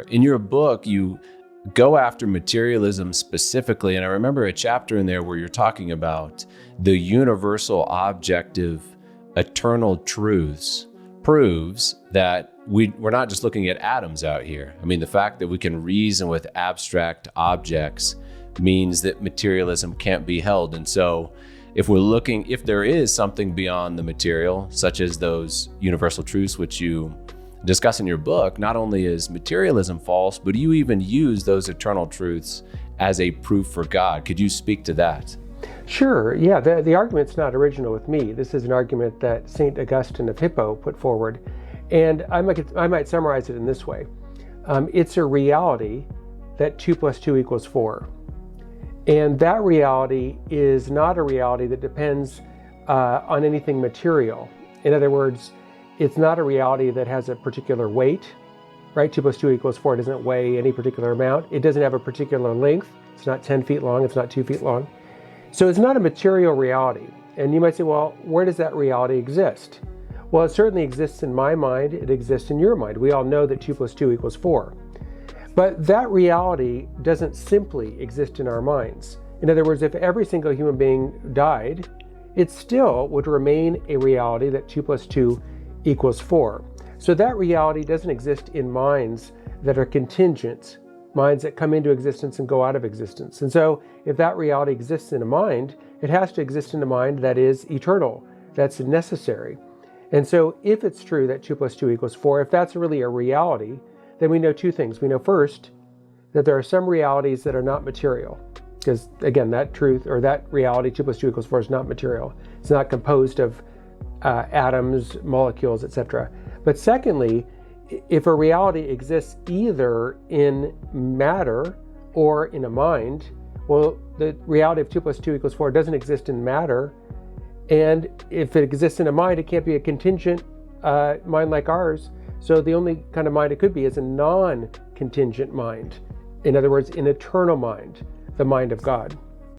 In your book, you go after materialism specifically, and I remember a chapter in there where you're talking about the universal, objective, eternal truths proves that we're not just looking at atoms out here. I mean, the fact that we can reason with abstract objects means that materialism can't be held. And so if there is something beyond the material, such as those universal truths which you discuss in your book, not only is materialism false, but you even use those eternal truths as a proof for God. Could you speak to that? Sure, yeah, the argument's not original with me. This is an argument that St. Augustine of Hippo put forward. And I might summarize it in this way. It's a reality that 2 + 2 = 4. And that reality is not a reality that depends on anything material. In other words, it's not a reality that has a particular weight, right? 2 + 2 = 4 doesn't weigh any particular amount. It doesn't have a particular length. It's not 10 feet long. It's not 2 feet long. So it's not a material reality. And you might say, well, where does that reality exist? Well, it certainly exists in my mind. It exists in your mind. We all know that 2 + 2 = 4. But that reality doesn't simply exist in our minds. In other words, if every single human being died, it still would remain a reality that 2 + 2 = 4. So that reality doesn't exist in minds that are contingent, minds that come into existence and go out of existence. And so if that reality exists in a mind, it has to exist in a mind that is eternal, that's necessary. And so if it's true that 2 + 2 = 4, if that's really a reality, then we know two things. We know first that there are some realities that are not material, because again, that truth or that reality 2 + 2 = 4 is not material. It's not composed of atoms, molecules, etc. But secondly, if a reality exists either in matter or in a mind, well, the reality of 2 + 2 = 4 doesn't exist in matter. And if it exists in a mind, it can't be a contingent mind like ours. So the only kind of mind it could be is a non-contingent mind. In other words, an eternal mind, the mind of God.